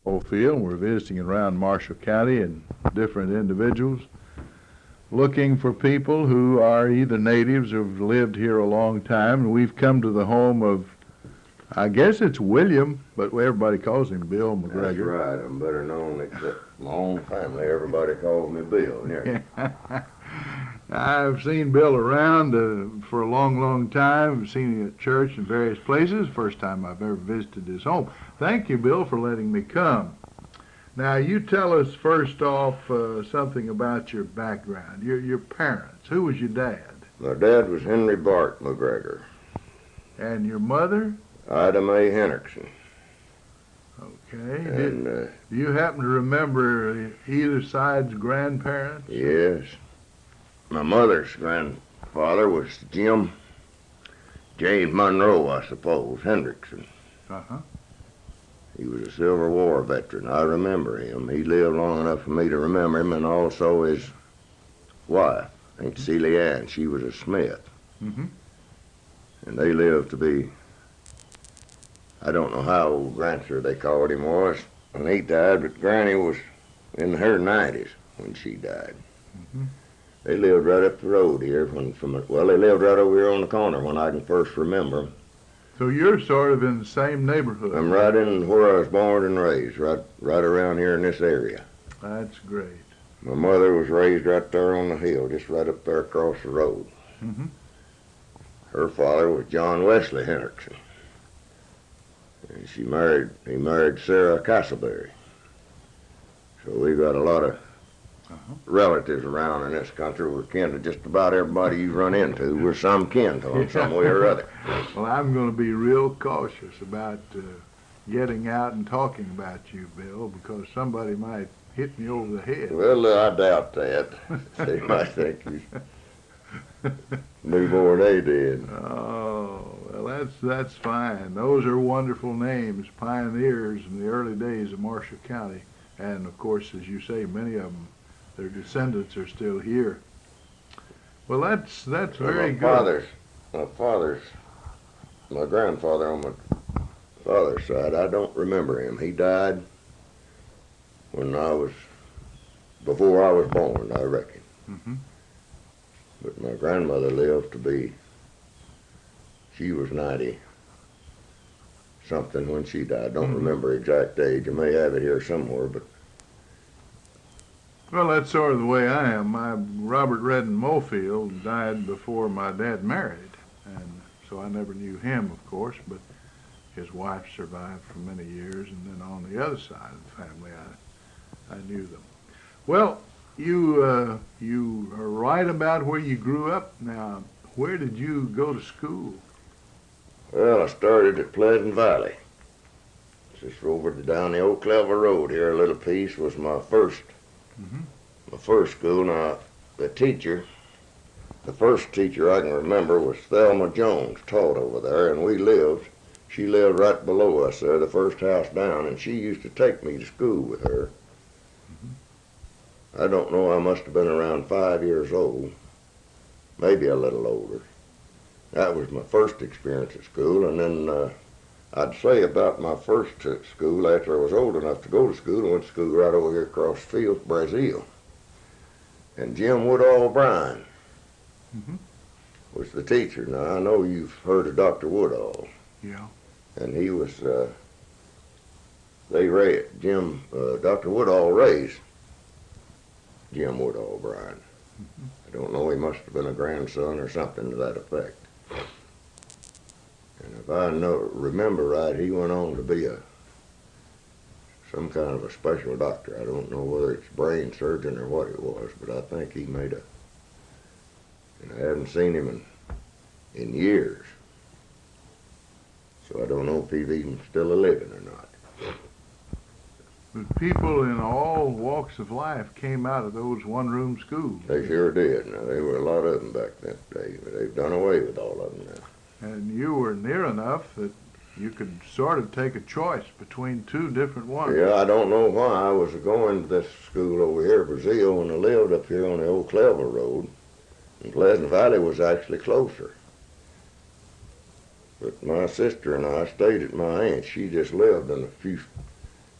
Mofield. We're visiting around Marshall County and different individuals looking for people who are either natives or have lived here a long time. And we've come to the home of, I guess it's William, but everybody calls him Bill That's McGregor. right. I'm better known except my own family. Everybody calls me Bill. Yeah. I've seen Bill around for a long, long time. I've seen him at church and various places. First time I've ever visited his home. Thank you, Bill, for letting me come. Now, you tell us first off something about your background, your parents. Who was your dad? My dad was Henry Bart McGregor. And your mother? Ida Mae Henriksen. Okay. And, Do you happen to remember either side's grandparents? yes. My mother's grandfather was James Monroe, I suppose, Hendrickson. Uh-huh. He was a Civil War veteran. I remember him. He lived long enough for me to remember him, and also his wife, Aunt Celia Ann. She was a Smith. Mm-hmm. And they lived to be, I don't know how old Grandson they called him was when he died, but Granny was in her 90s when she died. Mm-hmm. They lived right up the road here they lived right over here on the corner when I can first remember 'em. So you're sort of in the same neighborhood. I'm right in where I was born and raised, right around here in this area. That's great. My mother was raised right there on the hill, just right up there across the road. Mm-hmm. Her father was John Wesley Hendrickson. And he married Sarah Castleberry. So we got a lot of relatives around in this country. We're kin to just about everybody you run into. We're some kin to them some way or other. Well, I'm going to be real cautious about getting out and talking about you, Bill, because somebody might hit me over the head. Well, I doubt that. They might think you knew more than they did. Oh, well, that's fine. Those are wonderful names, pioneers in the early days of Marshall County. And, of course, as you say, many of them, their descendants are still here. Well, that's very good. My grandfather on my father's side, I don't remember him. He died before I was born, I reckon. Mm-hmm. But my grandmother lived to be, she was 90 something when she died. Don't remember exact age. I may have it here somewhere, but. Well, that's sort of the way I am. Robert Redden Mofield died before my dad married, and so I never knew him, of course, but his wife survived for many years, and then on the other side of the family, I knew them. Well, you are right about where you grew up. Now, where did you go to school? Well, I started at Pleasant Valley. Just over down the Oak Clever Road here, a little piece was my first. Mm-hmm. My first school. Now, the first teacher I can remember was Thelma Jones, taught over there, and she lived right below us there, the first house down, and she used to take me to school with her. Mm-hmm. I don't know, I must have been around 5 years old, maybe a little older. That was my first experience at school, and then I'd say about my first school, after I was old enough to go to school, I went to school right over here across the field, Brazil. And Jim Woodall Bryan was the teacher. Now, I know you've heard of Dr. Woodall. Yeah. And he was, Dr. Woodall raised Jim Woodall Bryan. Mm-hmm. I don't know, he must have been a grandson or something to that effect. And if I remember right, he went on to be some kind of a special doctor. I don't know whether it's brain surgeon or what it was, but I think he and I haven't seen him in years. So I don't know if he's even still living or not. But people in all walks of life came out of those one-room schools. They sure did. Now, there were a lot of them back that day, but they've done away with all of them now. And you were near enough that you could sort of take a choice between two different ones. Yeah, I don't know why I was going to this school over here in Brazil when I lived up here on the Old Clever Road. And Pleasant Valley was actually closer. But my sister and I stayed at my aunt's. She just lived in a few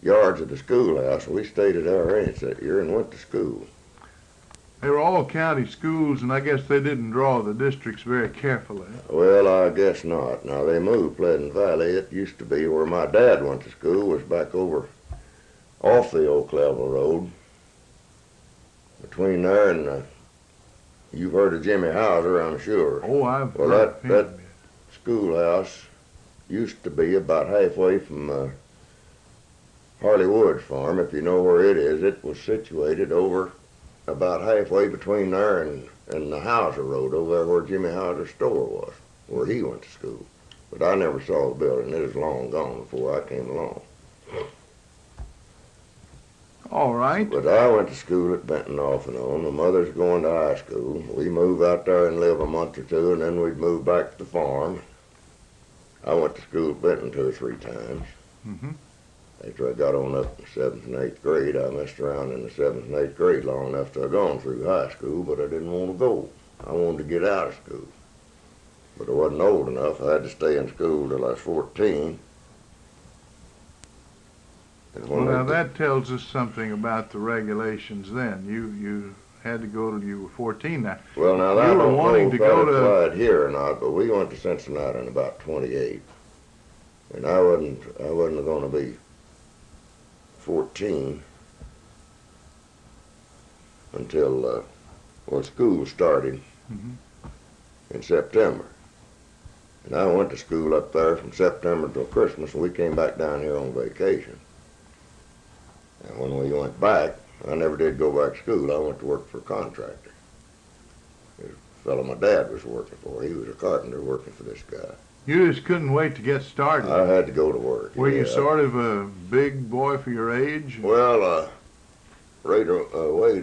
yards of the schoolhouse. We stayed at our ranch that year and went to school. They were all county schools, and I guess they didn't draw the districts very carefully. Well, I guess not. Now, they moved Pleasant Valley. It used to be where my dad went to school, was back over off the Oak Level Road. Between there and, you've heard of Jimmy Hauser, I'm sure. Oh, I've Well, heard of that him. schoolhouse used to be about halfway from Harley Wood's farm, if you know where it is. It was situated over about halfway between there and the Hauser Road, over there where Jimmy Hauser's store was, where he went to school. But I never saw the building. It was long gone before I came along. All right. But I went to school at Benton off and on. My mother's going to high school. We moved out there and live a month or two, and then we'd move back to the farm. I went to school at Benton 2 or 3 times. Mm-hmm. After I got on up in 7th and 8th grade, I messed around in the 7th and 8th grade long enough to have gone through high school, but I didn't want to go. I wanted to get out of school. But I wasn't old enough. I had to stay in school till I was 14. And Well, when now they- that tells us something about the regulations then. You had to go till you were 14 now. Well, now that You I were don't know wanting if to that go to- applied here or not, but we went to Cincinnati in about 28. And I wasn't going to be 14 until, school started Mhm. in September. And I went to school up there from September till Christmas, and we came back down here on vacation. And when we went back, I never did go back to school. I went to work for a contractor. The fellow my dad was working for, he was a carpenter working for this guy. You just couldn't wait to get started. I had to go to work. Were you yeah. sort of a big boy for your age? Well, weighed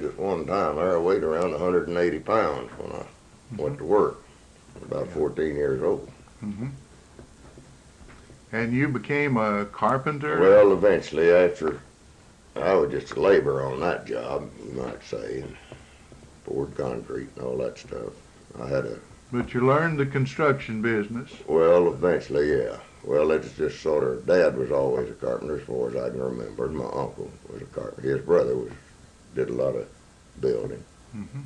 at one time, I weighed around 180 pounds when I went to work. About 14 years old. Mm-hmm. And you became a carpenter? Well, eventually, after I was just a laborer on that job, you might say, and poured concrete and all that stuff. But you learned the construction business. Well, eventually, yeah. Well, it's just sort of, Dad was always a carpenter as far as I can remember. My uncle was a carpenter. His brother did a lot of building. Mm-hmm.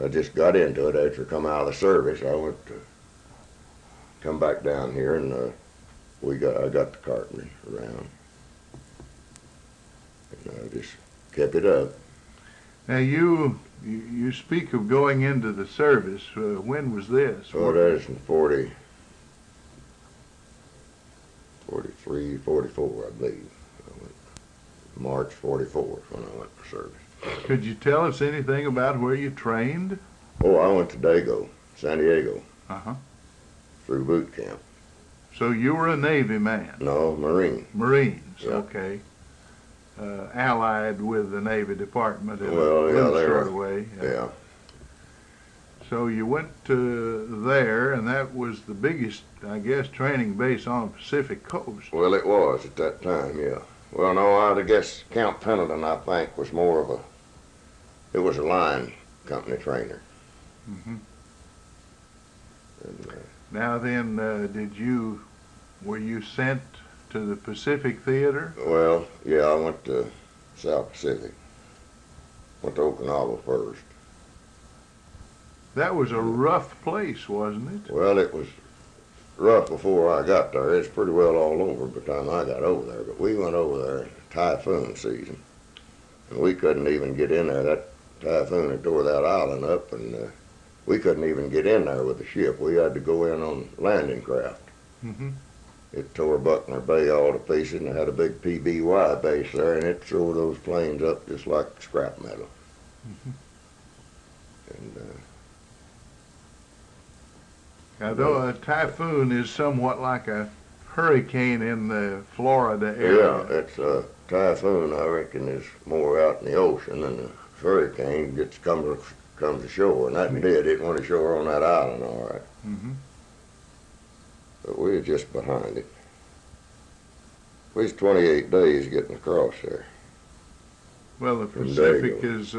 I just got into it after I come out of the service. I went to come back down here, and I got the carpentry around. And I just kept it up. Now you speak of going into the service. When was this? So that is in 40, 43, 44, I believe. March 44 when I went to service. Could you tell us anything about where you trained? Oh, I went to San Diego, Uh-huh. through boot camp. So you were a Navy man. No, Marine. Marines, Yeah. okay. Allied with the Navy Department in Well, a yeah, little they short were. way. Yeah. So you went to there, and that was the biggest, I guess, training base on the Pacific Coast. Well, it was at that time, yeah. Well, no, I guess Camp Pendleton, I think, was more of it was a line company trainer. Mm-hmm. And, Now then, were you sent to the Pacific Theater? well, yeah, I went to South Pacific. Went to Okinawa first. That was a rough place, wasn't it? Well, it was rough before I got there. It's pretty well all over by the time I got over there. But we went over there in typhoon season, and we couldn't even get in there. That typhoon had tore that island up, and we couldn't even get in there with the ship. We had to go in on landing craft. Mm-hmm. It tore Buckner Bay all to pieces, and it had a big PBY base there, and it tore those planes up just like scrap metal. Mm-hmm. And Although a typhoon is somewhat like a hurricane in the Florida area. yeah, it's a typhoon, I reckon, is more out in the ocean, and the hurricane comes ashore, and that did. It went ashore on that island, all right. Mm-hmm. But we were just behind it. We was 28 days getting across there. Well, the From Pacific Dago. is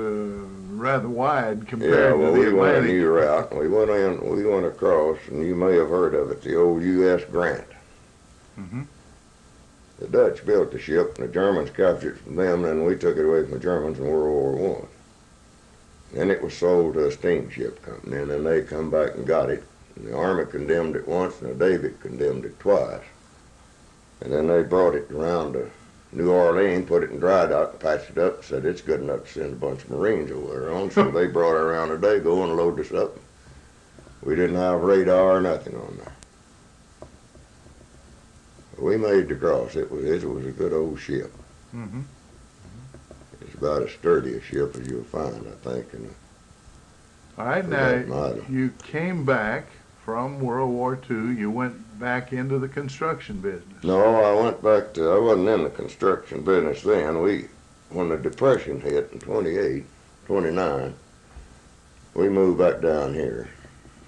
rather wide Yeah, compared well, to the we went a Atlantic. new route. We went across, and you may have heard of it, the old U.S. Grant. Mm-hmm. The Dutch built the ship, and the Germans captured it from them, and then we took it away from the Germans in World War One. Then it was sold to a steamship company, and then they come back and got it. And the Army condemned it once, and the Navy condemned it twice. And then they brought it around to New Orleans, put it in dry dock, patched it up, said it's good enough to send a bunch of Marines over there on. So they brought it around today, go and load us up. We didn't have radar or nothing on there. We made the cross. It was a good old ship. Mm-hmm. It's about as sturdy a ship as you'll find, I think. All right, now you came back from World War II. You went back into the construction business. No, I went back to, I wasn't in the construction business then. When the Depression hit in 28, 29, we moved back down here.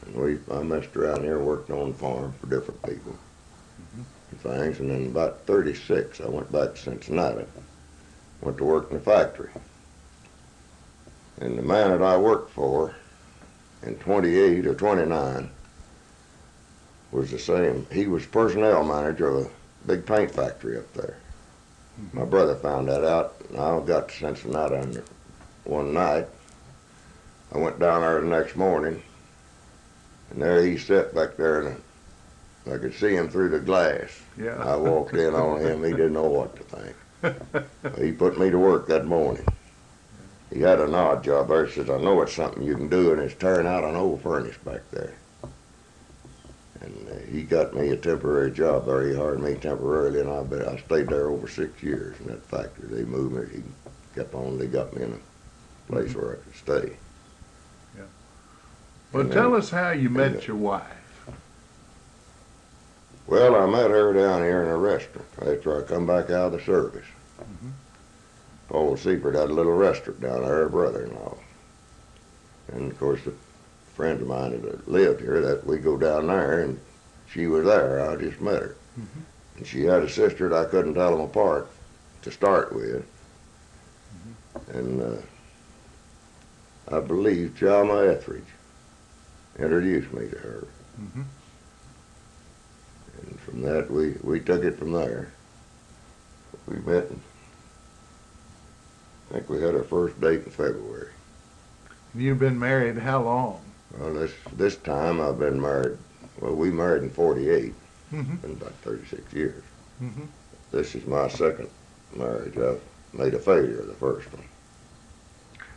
And I messed around here working on the farm for different people. And things, and then about 36, I went back to Cincinnati. Went to work in the factory. And the man that I worked for in 28 or 29 was the same. He was personnel manager of a big paint factory up there. Mm-hmm. My brother found that out, and I got to Cincinnati one night. I went down there the next morning, and there he sat back there, and I could see him through the glass. Yeah. I walked in on him. He didn't know what to think. He put me to work that morning. He had an odd job there. He says, I know it's something you can do, and it's tearing out an old furnace back there. And he got me a temporary job there. He hired me temporarily, and I stayed there over 6 years in that factory. They moved me. He kept on. They got me in a place where I could stay. Yeah. Well, tell us how you met your wife. Well, I met her down here in a restaurant after I come back out of the service. Mm-hmm. Paul Seifert had a little restaurant down there, her brother-in-law. And, of course, the friend of mine that lived here, that we go down there, and she was there. I just met her. Mm-hmm. And she had a sister that I couldn't tell them apart to start with. Mm-hmm. And I believe Chalma Etheridge introduced me to her. Mm-hmm. And from that, we took it from there. We met, and I think we had our first date in February. You've been married how long? Well, this time I've been married, well, we married in 48. Mm-hmm. Been about 36 years. Mm-hmm. This is my second marriage. I've made a failure of the first one.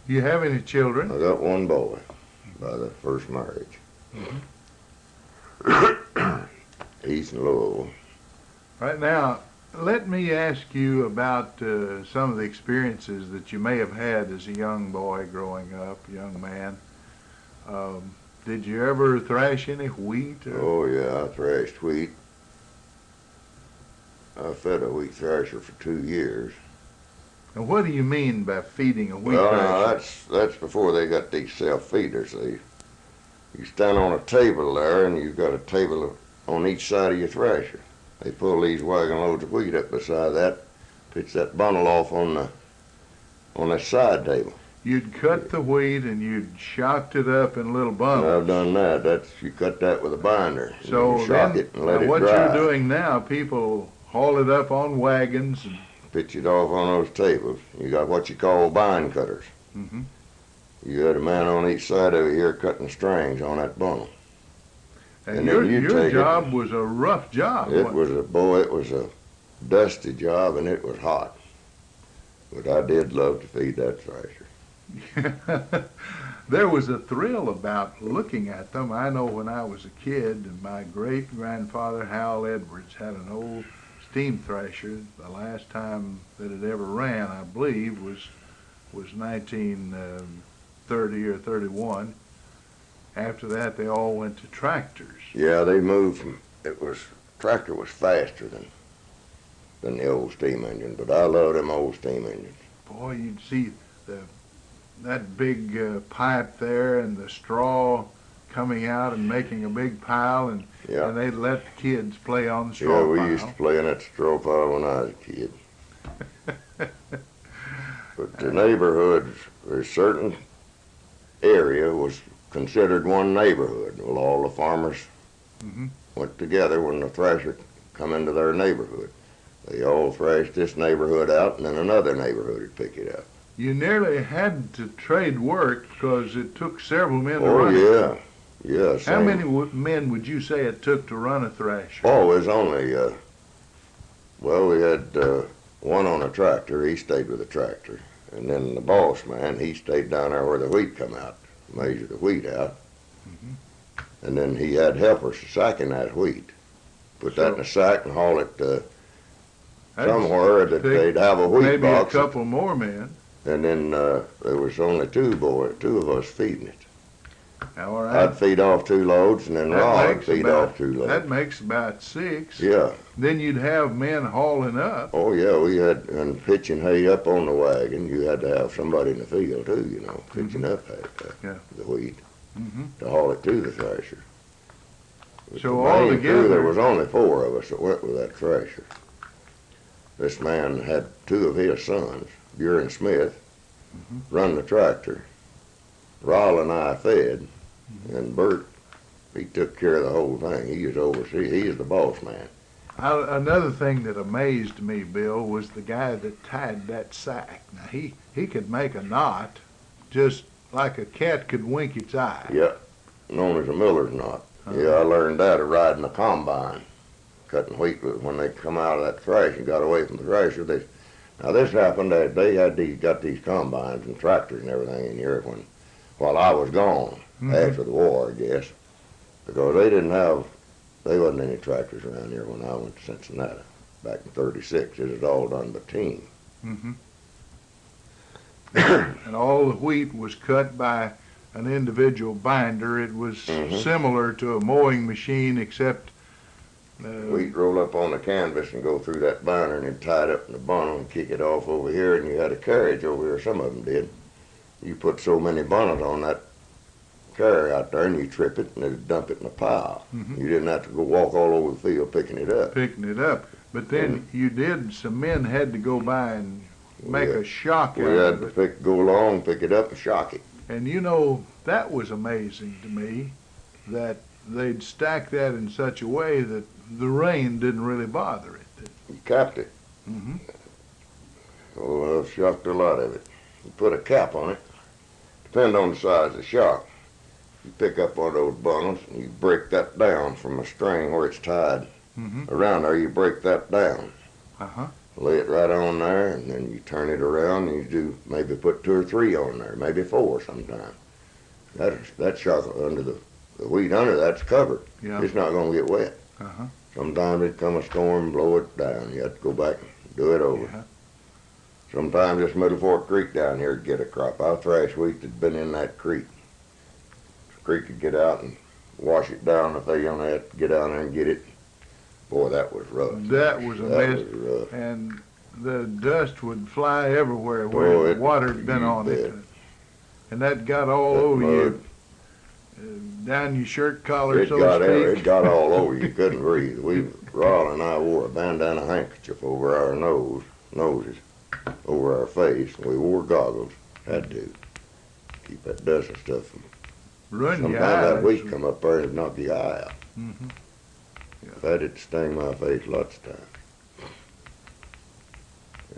Do you have any children? I got one boy by the first marriage. Mm-hmm. He's in Louisville. Right now, let me ask you about some of the experiences that you may have had as a young boy growing up, young man. Did you ever thrash any wheat? Oh, yeah, I thrashed wheat. I fed a wheat thrasher for 2 years. And what do you mean by feeding a wheat thrasher? Well, now, that's before they got these self-feeders. You stand on a table there, and you've got a table on each side of your thrasher. They pull these wagon loads of wheat up beside that, pitch that bundle off on that side table. You'd cut the wheat and you'd shocked it up in little bundles. And I've done that. You cut that with a binder. So you shock it and let it what dry. You're doing now, people haul it up on wagons and pitch it off on those tables. You got what you call bind cutters. Mm-hmm. You got a man on each side over here cutting strings on that bundle. And your job was a rough job. It was a dusty job, and it was hot. But I did love to feed that thrasher. There was a thrill about looking at them. I know when I was a kid, my great-grandfather, Hal Edwards, had an old steam thrasher. The last time that it ever ran, I believe, was 1930 or 31. After that, they all went to tractors. Yeah, they moved from, tractor was faster than the old steam engine, but I love them old steam engines. Boy, you'd see that big pipe there and the straw coming out and making a big pile, and they'd let the kids play on the straw pile. Yeah, we used to play in that straw pile when I was a kid. But the neighborhoods, there's certain area was considered one neighborhood. Well, all the farmers went together when the thrasher come into their neighborhood. They all thrashed this neighborhood out, and then another neighborhood would pick it up. You nearly had to trade work because it took several men to Oh, run it. yeah. Yeah. How same. many men would you say it took to run a thrasher? Oh, it was only, well, we had one on a tractor. He stayed with the tractor. And then the boss man, he stayed down there where the wheat come out, measure the wheat out. Mm-hmm. And then he had helpers sacking that wheat. Put that in a sack and haul it somewhere that they'd have a wheat maybe box. Maybe a couple more men. And then there was only two of us feeding it. All right. I'd feed off 2 loads, and then Ron would feed off 2 loads. That makes about 6. Yeah. Then you'd have men hauling up. Oh, yeah, we had, and pitching hay up on the wagon. You had to have somebody in the field, too, you know, pitching up hay, the wheat, to haul it to the thresher. But So all together, there was only 4 of us that went with that thresher. This man had 2 of his sons, Buer and Smith, run the tractor. Rawl and I fed, and Bert, he took care of the whole thing. He was overseas. He is the boss man. Another thing that amazed me, Bill, was the guy that tied that sack. Now, he could make a knot just like a cat could wink its eye. Yeah, known as a miller's knot. Yeah, I learned that of riding a combine, cutting wheat when they come out of that thrash and got away from the thrasher. Now this happened, they had got these combines and tractors and everything in here while I was gone, after the war, I guess, because they wasn't any tractors around here when I went to Cincinnati back in '36. It was all done by team. And all the wheat was cut by an individual binder. It was similar to a mowing machine, except wheat roll up on the canvas and go through that binder, and then tie it up in the bundle and kick it off over here, and you had a carriage over here. Some of them did. You put so many bundles on that carrier out there, and you trip it, and they'd dump it in a pile. You didn't have to go walk all over the field picking it up. But then some men had to go by and make a shock out of it. We had to go along, pick it up, and shock it. And you know, that was amazing to me, that they'd stack that in such a way that the rain didn't really bother it. You capped it. Oh, I've shocked a lot of it. You put a cap on it. Depend on the size of the shock. You pick up one of those bundles and you break that down from a string where it's tied around there. You break that down. Lay it right on there, and then you turn it around, and you maybe put 2 or 3 on there, maybe 4 sometimes. That shock under the wheat under that's covered. Yeah. It's not going to get wet. Sometimes it come a storm, blow it down. You have to go back and do it over. Sometimes this Middle Fork Creek down here would get a crop. I'll thrash wheat that's been in that creek. The creek would get out and wash it down if they only had to get down there and get it. Boy, that was rough. That was a mess. Was rough. And the dust would fly everywhere where the water had been on it. And that got all over you, down your shirt collar, so to speak. It got all over you. Couldn't breathe. Rawl and I wore a bandana handkerchief over our noses, over our face. We wore goggles. Had to keep that dust and stuff from. Sometimes that wheat come up there and knock your eye out. I've had it sting my face lots of times.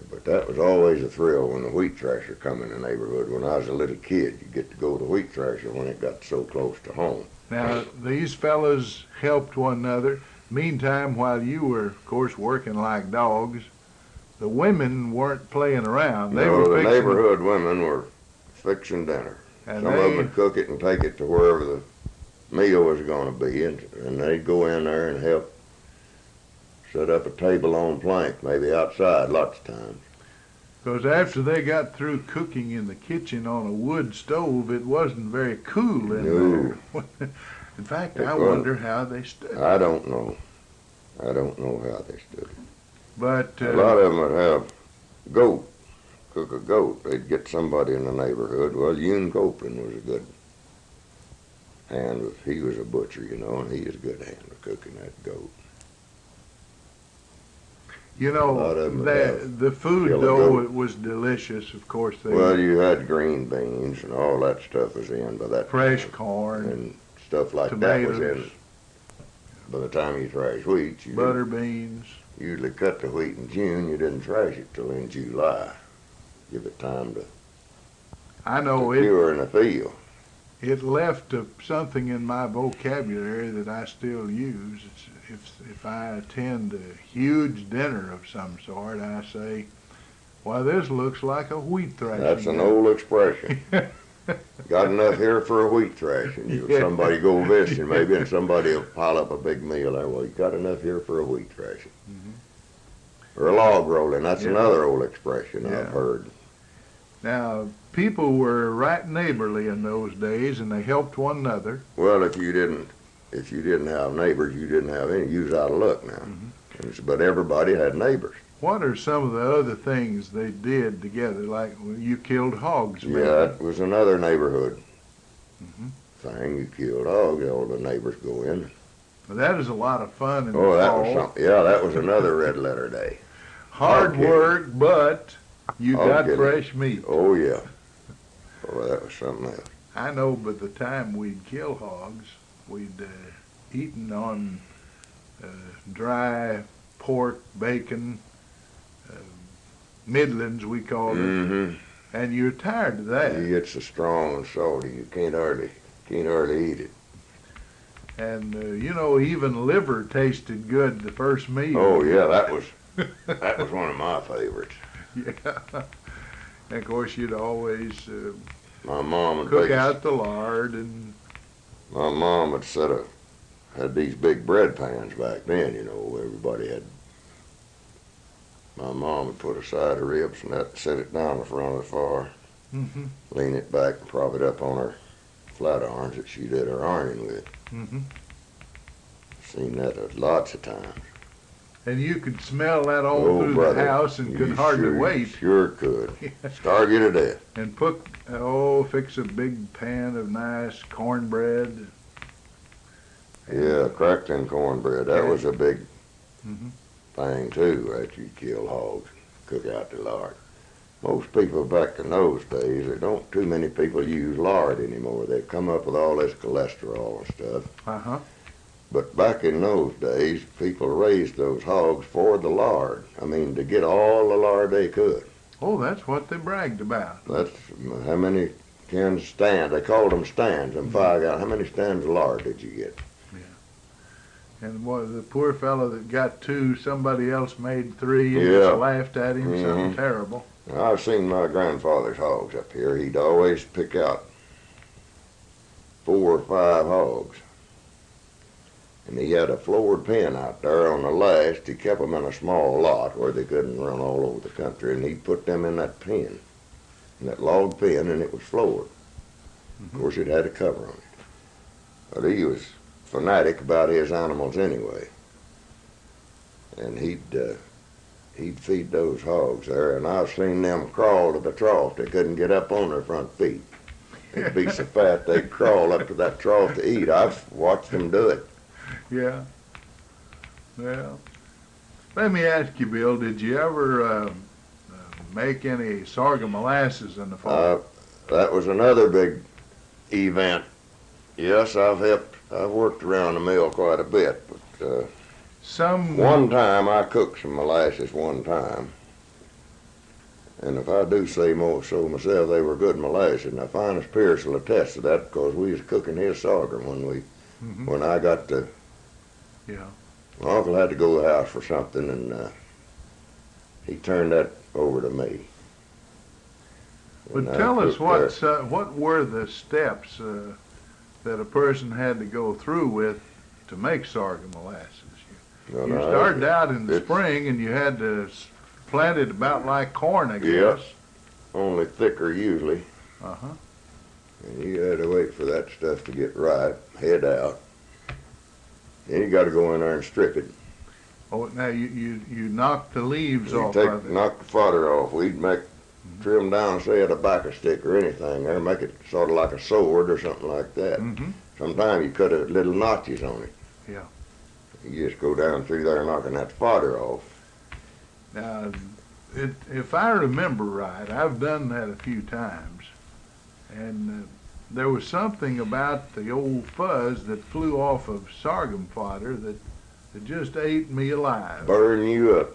But that was always a thrill when the wheat thrasher come in the neighborhood. When I was a little kid, you get to go to the wheat thrasher when it got so close to home. Now, these fellas helped one another. Meantime, while you were, of course, working like dogs, the women weren't playing around. The neighborhood women were fixing dinner. And some of them would cook it and take it to wherever the meal was going to be, and they'd go in there and help set up a table on plank, maybe outside lots of times. Because after they got through cooking in the kitchen on a wood stove, it wasn't very cool in there. In fact, I wonder how they stood it. I don't know. I don't know how they stood it. But a lot of them would have cook a goat. They'd get somebody in the neighborhood. Well, Ewan Copeland was a good hand. He was a butcher, you know, and he was a good hand of cooking that goat. You know, the food, though, it was delicious, of course. Well, you had green beans and all that stuff was in by that fresh time. Corn. And stuff like tomatoes, that was in by the time you thrash wheat. Butter beans. usually cut the wheat in June. You didn't thrash it till in July. Give it time to I know cure in the field. it left something in my vocabulary that I still use. If I attend a huge dinner of some sort, I say, "Well, this looks like a wheat thrashing." That's an old expression. Got enough here for a wheat thrashing. Yeah. Somebody go visiting maybe, and somebody will pile up a big meal there. Well, you got enough here for a wheat thrashing. Or a log rolling. That's Yeah. another old expression Yeah. I've heard. Now, people were right neighborly in those days, and they helped one another. Well, if you didn't have neighbors, you didn't have any. You was out of luck now. But everybody had neighbors. What are some of the other things they did together? Like you killed hogs, maybe? Yeah, that was another neighborhood Mhm. thing. You killed hogs, all the neighbors go in. Well, that is a lot of fun in Oh, the that fall. was something. Yeah, that was another red letter day. Hard Okay. work, but you Hog got killing. fresh meat. Oh, yeah. Oh, that was something else. I know by the time we'd kill hogs, we'd eaten on dry pork, bacon, middlings we called it, Mm-hmm. and you're tired of that. You get so strong and salty, you can't hardly eat it. And even liver tasted good the first meal. Oh, yeah, that was one of my favorites. Yeah. And of course, you'd always My mom would cook out the lard, and My mom had these big bread pans back then, everybody had. My mom would put a side of ribs and set it down in front of the fire, mhm, lean it back and prop it up on her flat irons that she did her ironing with. mhm. Seen that lots of times. And you could smell that all Oh, through brother, the house and could you hardly sure, wait. Sure could. Starve you to death. And fix a big pan of nice cornbread. Yeah, crackling cornbread. That was a big Mhm. thing too. After you kill hogs, cook out the lard. Most people back in those days, there don't too many people use lard anymore. They've come up with all this cholesterol and stuff. Uh-huh. But back in those days, people raised those hogs for the lard. I mean, to get all the lard they could. Oh, that's what they bragged about. That's how many cans stands. They called them stands. Them 5 gallon. How many stands of lard did you get? And the poor fellow that got 2, somebody else made 3 and Yeah. just laughed at him. Something terrible. Now, I've seen my grandfather's hogs up here. He'd always pick out 4 or 5 hogs. And he had a floored pen out there on the last. He kept them in a small lot where they couldn't run all over the country. And he'd put them in that pen, in that log pen, and it was floored. Of course, it had a cover on it. But he was fanatic about his animals anyway. And he'd feed those hogs there. And I've seen them crawl to the trough. They couldn't get up on their front feet. They'd be so fat they'd crawl up to that trough to eat. I've watched them do it. Yeah. Well, let me ask you, Bill, did you ever make any sorghum molasses in the fall? That was another big event. Yes, I've worked around the mill quite a bit, but one time I cooked some molasses one time. And if I do say more so myself, they were good molasses. And the finest Pierce will attest to that because we was cooking his sorghum when I got to. Yeah. My uncle had to go to the house for something, and he turned that over to me. But tell us what were the steps that a person had to go through with to make sorghum molasses? You started out in the spring, and you had to plant it about like corn, I guess. Yes, only thicker usually. Uh-huh. And you had to wait for that stuff to get ripe, head out. Then you got to go in there and strip it. Oh, now you knock the leaves off of it. Knock the fodder off. We'd trim down, say, a tobacco stick or anything there, make it sort of like a sword or something like that. Mm-hmm. Sometimes you cut little notches on it. Yeah. You just go down through there knocking that fodder off. Now, if I remember right, I've done that a few times, and there was something about the old fuzz that flew off of sorghum fodder that It just ate me alive. Burn you up.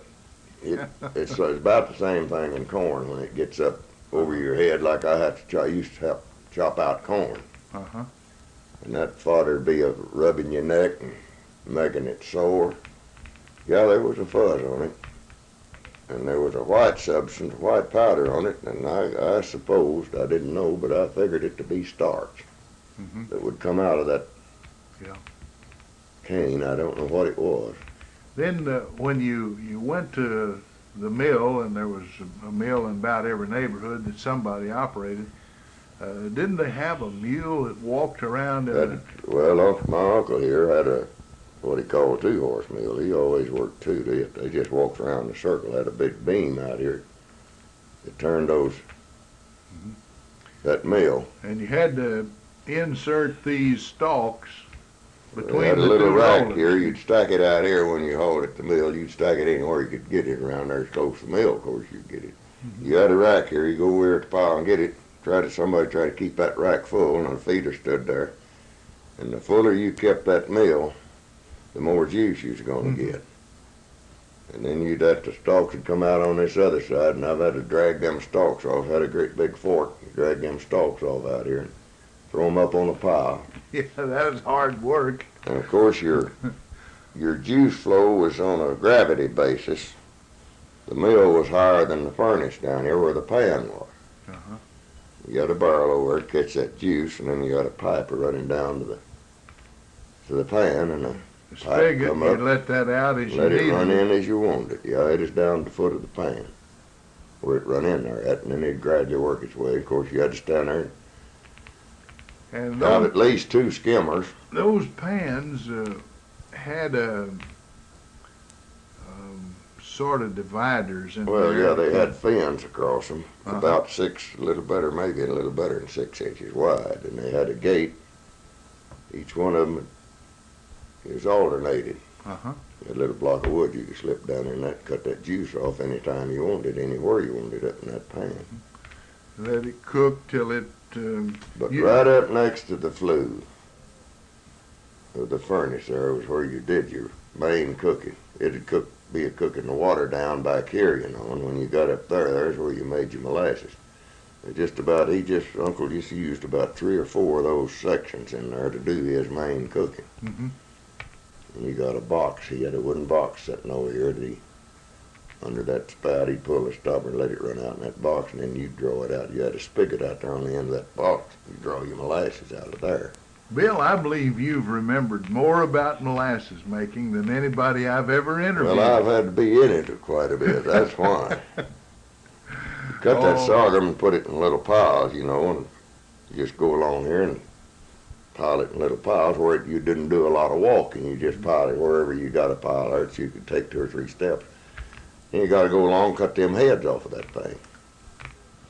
It's about the same thing in corn when it gets up over your head. Like I used to have to chop out corn, Uh-huh. and that fodder would be rubbing your neck and making it sore. Yeah, there was a fuzz on it, and there was a white substance, white powder on it, and I supposed, I didn't know, but I figured it to be starch Mm-hmm. that would come out of that Yeah. cane. I don't know what it was. Then when you went to the mill, and there was a mill in about every neighborhood that somebody operated, didn't they have a mule that walked around Well, my uncle here had what he called a two-horse mill. He always worked two. They just walked around in a circle. Had a big beam out here that turned that mill. and you had to insert these stalks between They had a the little two rack rollers. here. You'd stack it out here when you hauled it to the mill. You'd stack it anywhere you could get it around there as close to the mill, of course, you'd get it. You had a rack here. You go over here at the pile and get it. Somebody tried to keep that rack full, and a feeder stood there. And the fuller you kept that mill, the more juice you was going to get. And then the stalks would come out on this other side, and I've had to drag them stalks off. I had a great big fork, drag them stalks off out here and throw them up on a pile. Yeah, that was hard work. And of course your juice flow was on a gravity basis. The mill was higher than the furnace down here where the pan was. Uh-huh. You got a barrel over it, catch that juice, and then you got a pipe running down to the pan, and The spigot, come you up, let that out as you let it needed run in as you wanted it. Yeah, it is down to the foot of the pan where it run in there at, and then it gradually work its way. Of course, you had to stand there And and have at least two skimmers. those pans had sort of dividers in Well, there. yeah, they had fins across them, Uh-huh. about a little better than 6 inches wide, and they had a gate. Each one of them is alternated. Uh-huh. A little block of wood you could slip down in that, cut that juice off anytime you wanted, anywhere you wanted it up in that pan. Let it cook till it. But You- right up next to the flue of the furnace there was where you did your main cooking. It'd be cooking the water down back here, you know, and when you got up there's where you made your molasses. Uncle just used about 3 or 4 of those sections in there to do his main cooking. Mm-hmm. And he got a box. He had a wooden box sitting over here that under that spout, he'd pull the stopper and let it run out in that box, and then you'd draw it out. You had a spigot out there on the end of that box. You draw your molasses out of there. Bill, I believe you've remembered more about molasses making than anybody I've ever interviewed. Well, I've had to be in it quite a bit. That's why. You cut that Oh. sorghum and put it in little piles, you know, and you just go along here and pile it in little piles where you didn't do a lot of walking. You just pile it wherever you got a pile there so you could take 2 or 3 steps. And you got to go along and cut them heads off of that thing.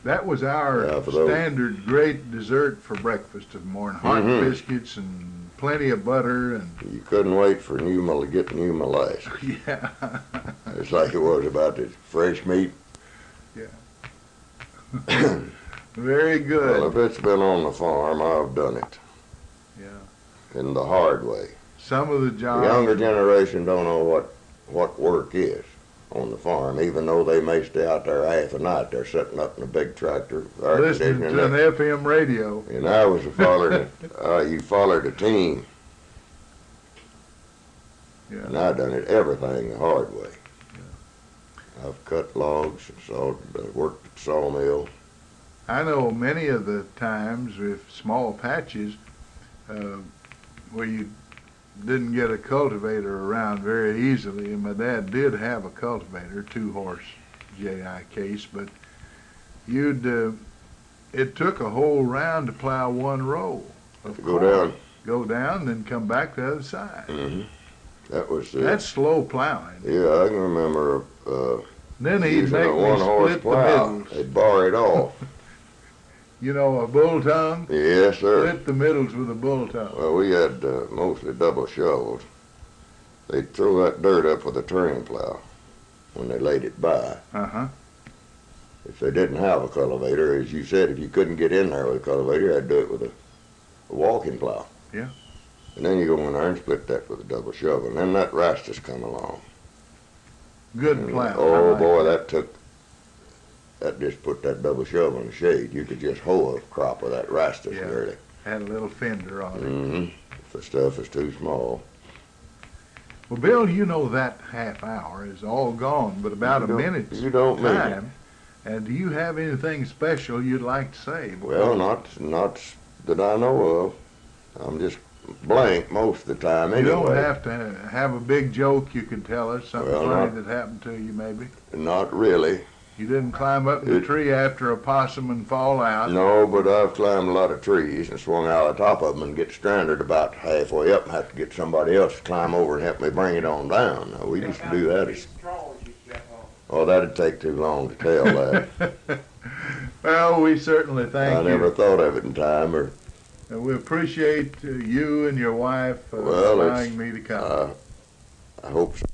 That was our Yeah, for those- standard great dessert for breakfast of the morning. Hot Mhm. biscuits and plenty of butter and You couldn't wait for get new molasses. yeah. It's like it was about this fresh meat. Very good. Well, if it's been on the farm, I've done it Yeah. in the hard way. Some of the The jobs. younger generation don't know what work is on the farm, even though they may stay out there half a night. They're sitting up in a big tractor, air Listening conditioning to an it. FM radio. And I was you followed a team, and Yeah. I done everything the hard way. I've cut logs, worked at the sawmill. I know many of the times with small patches where you didn't get a cultivator around very easily, and my dad did have a cultivator, 2-horse JI case, but it took a whole round to plow 1 row of To go corn. down. Go down, then come back the other side. Mm-hmm. That was That's slow plowing. yeah. I can remember Then he'd using make a me 1-horse split the plow. middles. They'd bar it off. You know, a bull tongue? Yes, sir. Split the middles with a bull tongue. Well, we had mostly double shovels. They'd throw that dirt up with a turning plow when they laid it by. Uh-huh. If they didn't have a cultivator, as you said, if you couldn't get in there with a cultivator, you had to do it with a walking plow. Yeah. And then you go in there and split that with a double shovel. And then that rastus come along. Good And, plow. oh I like boy, that. that just put that double shovel in the shade. You could just hoe a crop with that rastus, Yeah. really. Had a little fender on it. Mm-hmm. If the stuff is too small. Well, Bill, you know that half hour is all gone, but about You a don't- minute's you don't mean it. time. And do you have anything special you'd like to say? Well, not that I know of. I'm just blank most of the time You anyway. don't have to have a big joke you can tell us, something Well, funny not- that happened to you maybe. Not really. You didn't climb up the tree after a possum and fall out. No, but I've climbed a lot of trees and swung out of the top of them and get stranded about halfway up and have to get somebody else to climb over and help me bring it on down. Now, we used to do that. Oh, that'd take too long to tell that. Well, we certainly thank I you. never thought of it in time. And we appreciate you and your wife Well, allowing me to come. I hope so.